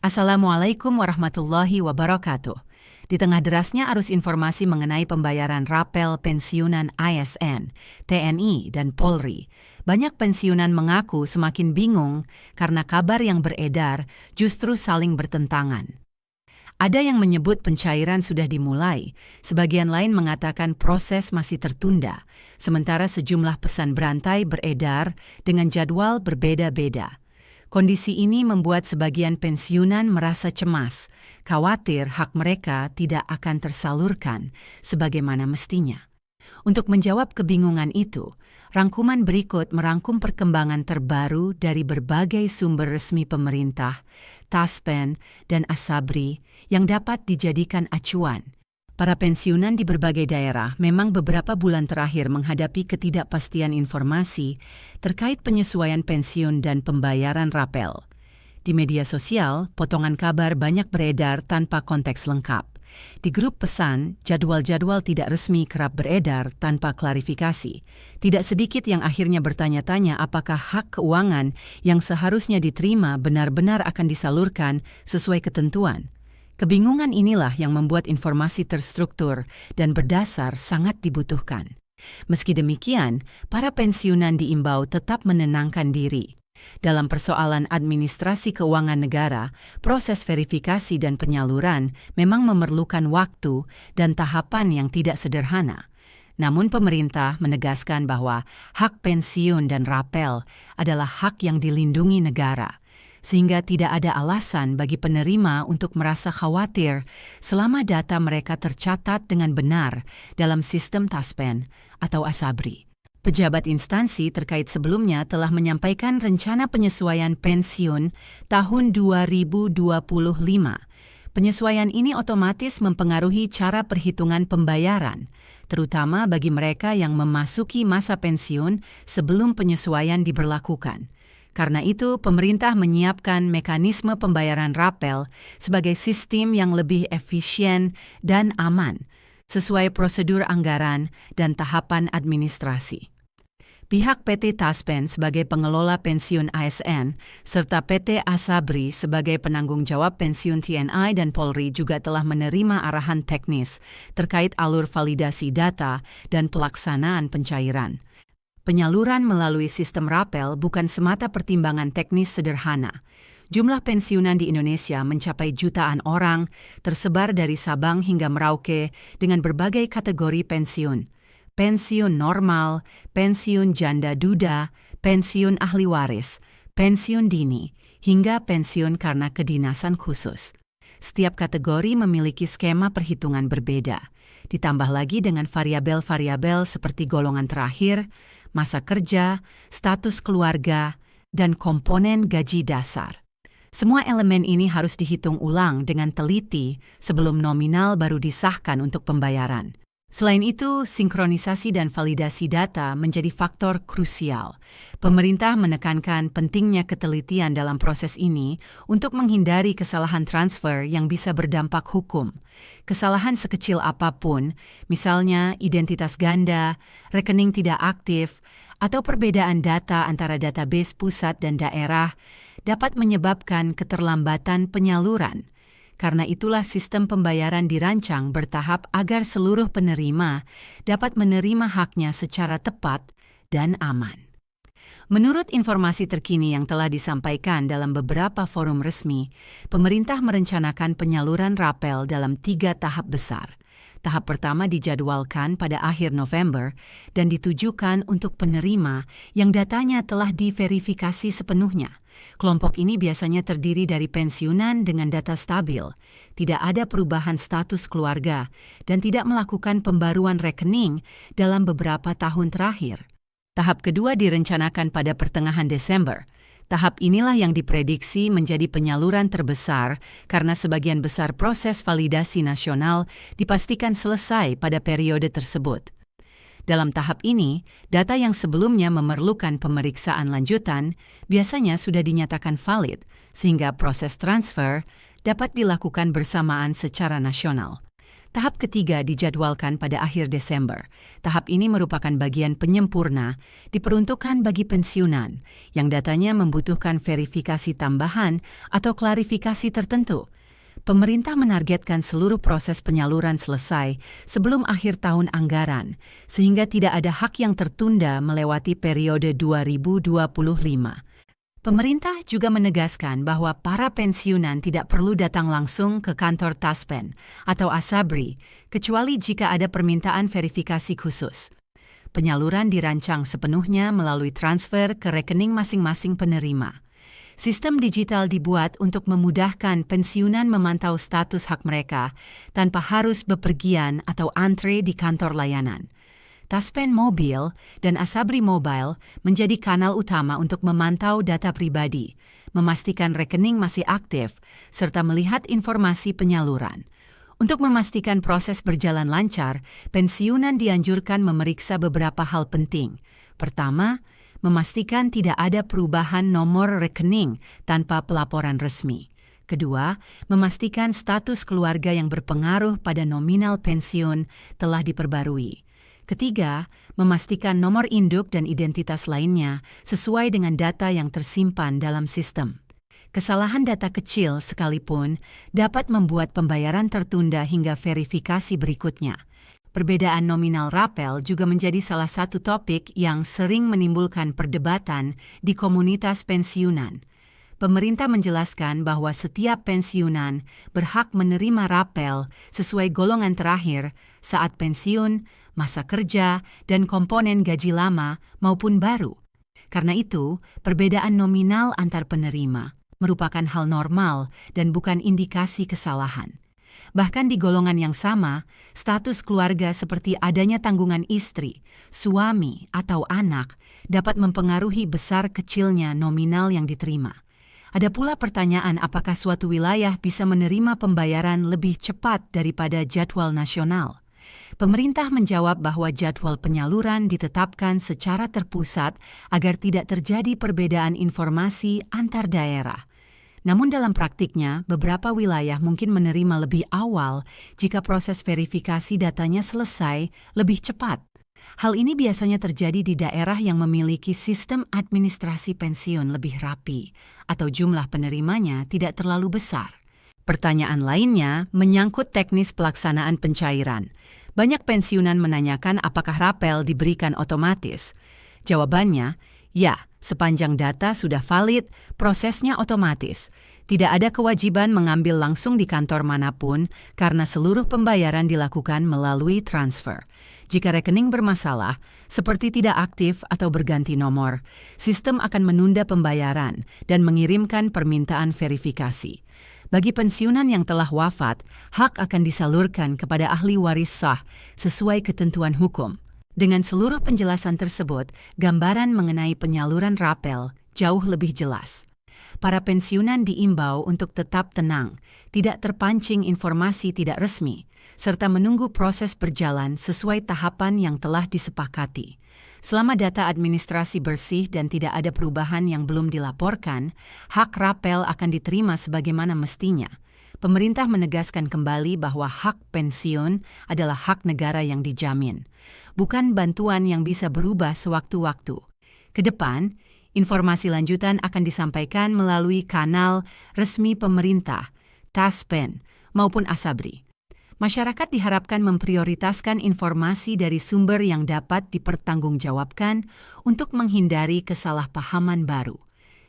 Assalamualaikum warahmatullahi wabarakatuh. Di tengah derasnya arus informasi mengenai pembayaran rapel pensiunan ASN, TNI, dan Polri, banyak pensiunan mengaku semakin bingung karena kabar yang beredar justru saling bertentangan. Ada yang menyebut pencairan sudah dimulai, sebagian lain mengatakan proses masih tertunda, sementara sejumlah pesan berantai beredar dengan jadwal berbeda-beda. Kondisi ini membuat sebagian pensiunan merasa cemas, khawatir hak mereka tidak akan tersalurkan sebagaimana mestinya. Untuk menjawab kebingungan itu, rangkuman berikut merangkum perkembangan terbaru dari berbagai sumber resmi pemerintah, Taspen, dan Asabri yang dapat dijadikan acuan. Para pensiunan di berbagai daerah memang beberapa bulan terakhir menghadapi ketidakpastian informasi terkait penyesuaian pensiun dan pembayaran rapel. Di media sosial, potongan kabar banyak beredar tanpa konteks lengkap. Di grup pesan, jadwal-jadwal tidak resmi kerap beredar tanpa klarifikasi. Tidak sedikit yang akhirnya bertanya-tanya apakah hak keuangan yang seharusnya diterima benar-benar akan disalurkan sesuai ketentuan. Kebingungan inilah yang membuat informasi terstruktur dan berdasar sangat dibutuhkan. Meski demikian, para pensiunan diimbau tetap menenangkan diri. Dalam persoalan administrasi keuangan negara, proses verifikasi dan penyaluran memang memerlukan waktu dan tahapan yang tidak sederhana. Namun pemerintah menegaskan bahwa hak pensiun dan rapel adalah hak yang dilindungi negara, sehingga tidak ada alasan bagi penerima untuk merasa khawatir selama data mereka tercatat dengan benar dalam sistem Taspen atau Asabri. Pejabat instansi terkait sebelumnya telah menyampaikan rencana penyesuaian pensiun tahun 2025. Penyesuaian ini otomatis mempengaruhi cara perhitungan pembayaran, terutama bagi mereka yang memasuki masa pensiun sebelum penyesuaian diberlakukan. Karena itu, pemerintah menyiapkan mekanisme pembayaran rapel sebagai sistem yang lebih efisien dan aman, sesuai prosedur anggaran dan tahapan administrasi. Pihak PT Taspen sebagai pengelola pensiun ASN, serta PT Asabri sebagai penanggung jawab pensiun TNI dan Polri juga telah menerima arahan teknis terkait alur validasi data dan pelaksanaan pencairan. Penyaluran melalui sistem rapel bukan semata pertimbangan teknis sederhana. Jumlah pensiunan di Indonesia mencapai jutaan orang, tersebar dari Sabang hingga Merauke dengan berbagai kategori pensiun. Pensiun normal, pensiun janda duda, pensiun ahli waris, pensiun dini, hingga pensiun karena kedinasan khusus. Setiap kategori memiliki skema perhitungan berbeda. Ditambah lagi dengan variabel-variabel seperti golongan terakhir, masa kerja, status keluarga, dan komponen gaji dasar. Semua elemen ini harus dihitung ulang dengan teliti sebelum nominal baru disahkan untuk pembayaran. Selain itu, sinkronisasi dan validasi data menjadi faktor krusial. Pemerintah menekankan pentingnya ketelitian dalam proses ini untuk menghindari kesalahan transfer yang bisa berdampak hukum. Kesalahan sekecil apapun, misalnya identitas ganda, rekening tidak aktif, atau perbedaan data antara database pusat dan daerah, dapat menyebabkan keterlambatan penyaluran. Karena itulah sistem pembayaran dirancang bertahap agar seluruh penerima dapat menerima haknya secara tepat dan aman. Menurut informasi terkini yang telah disampaikan dalam beberapa forum resmi, pemerintah merencanakan penyaluran rapel dalam 3 tahap besar. Tahap pertama dijadwalkan pada akhir November dan ditujukan untuk penerima yang datanya telah diverifikasi sepenuhnya. Kelompok ini biasanya terdiri dari pensiunan dengan data stabil, tidak ada perubahan status keluarga, dan tidak melakukan pembaruan rekening dalam beberapa tahun terakhir. Tahap kedua direncanakan pada pertengahan Desember. Tahap inilah yang diprediksi menjadi penyaluran terbesar karena sebagian besar proses validasi nasional dipastikan selesai pada periode tersebut. Dalam tahap ini, data yang sebelumnya memerlukan pemeriksaan lanjutan biasanya sudah dinyatakan valid, sehingga proses transfer dapat dilakukan bersamaan secara nasional. Tahap ketiga dijadwalkan pada akhir Desember. Tahap ini merupakan bagian penyempurna diperuntukkan bagi pensiunan yang datanya membutuhkan verifikasi tambahan atau klarifikasi tertentu. Pemerintah menargetkan seluruh proses penyaluran selesai sebelum akhir tahun anggaran, sehingga tidak ada hak yang tertunda melewati periode 2025. Pemerintah juga menegaskan bahwa para pensiunan tidak perlu datang langsung ke kantor Taspen atau Asabri, kecuali jika ada permintaan verifikasi khusus. Penyaluran dirancang sepenuhnya melalui transfer ke rekening masing-masing penerima. Sistem digital dibuat untuk memudahkan pensiunan memantau status hak mereka tanpa harus bepergian atau antre di kantor layanan. Taspen Mobil dan Asabri Mobile menjadi kanal utama untuk memantau data pribadi, memastikan rekening masih aktif, serta melihat informasi penyaluran. Untuk memastikan proses berjalan lancar, pensiunan dianjurkan memeriksa beberapa hal penting. Pertama, memastikan tidak ada perubahan nomor rekening tanpa pelaporan resmi. Kedua, memastikan status keluarga yang berpengaruh pada nominal pensiun telah diperbarui. Ketiga, memastikan nomor induk dan identitas lainnya sesuai dengan data yang tersimpan dalam sistem. Kesalahan data kecil sekalipun dapat membuat pembayaran tertunda hingga verifikasi berikutnya. Perbedaan nominal rapel juga menjadi salah satu topik yang sering menimbulkan perdebatan di komunitas pensiunan. Pemerintah menjelaskan bahwa setiap pensiunan berhak menerima rapel sesuai golongan terakhir saat pensiun, masa kerja, dan komponen gaji lama maupun baru. Karena itu, perbedaan nominal antar penerima merupakan hal normal dan bukan indikasi kesalahan. Bahkan di golongan yang sama, status keluarga seperti adanya tanggungan istri, suami, atau anak dapat mempengaruhi besar kecilnya nominal yang diterima. Ada pula pertanyaan apakah suatu wilayah bisa menerima pembayaran lebih cepat daripada jadwal nasional. Pemerintah menjawab bahwa jadwal penyaluran ditetapkan secara terpusat agar tidak terjadi perbedaan informasi antar daerah. Namun dalam praktiknya, beberapa wilayah mungkin menerima lebih awal jika proses verifikasi datanya selesai lebih cepat. Hal ini biasanya terjadi di daerah yang memiliki sistem administrasi pensiun lebih rapi atau jumlah penerimanya tidak terlalu besar. Pertanyaan lainnya menyangkut teknis pelaksanaan pencairan. Banyak pensiunan menanyakan apakah rapel diberikan otomatis. Jawabannya, ya, sepanjang data sudah valid, prosesnya otomatis. Tidak ada kewajiban mengambil langsung di kantor manapun karena seluruh pembayaran dilakukan melalui transfer. Jika rekening bermasalah, seperti tidak aktif atau berganti nomor, sistem akan menunda pembayaran dan mengirimkan permintaan verifikasi. Bagi pensiunan yang telah wafat, hak akan disalurkan kepada ahli waris sah sesuai ketentuan hukum. Dengan seluruh penjelasan tersebut, gambaran mengenai penyaluran rapel jauh lebih jelas. Para pensiunan diimbau untuk tetap tenang, tidak terpancing informasi tidak resmi, serta menunggu proses berjalan sesuai tahapan yang telah disepakati. Selama data administrasi bersih dan tidak ada perubahan yang belum dilaporkan, hak rapel akan diterima sebagaimana mestinya. Pemerintah menegaskan kembali bahwa hak pensiun adalah hak negara yang dijamin, bukan bantuan yang bisa berubah sewaktu-waktu. Kedepan, informasi lanjutan akan disampaikan melalui kanal resmi pemerintah, Taspen, maupun Asabri. Masyarakat diharapkan memprioritaskan informasi dari sumber yang dapat dipertanggungjawabkan untuk menghindari kesalahpahaman baru.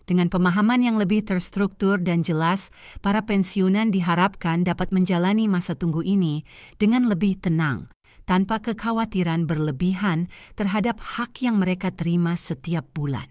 Dengan pemahaman yang lebih terstruktur dan jelas, para pensiunan diharapkan dapat menjalani masa tunggu ini dengan lebih tenang, tanpa kekhawatiran berlebihan terhadap hak yang mereka terima setiap bulan.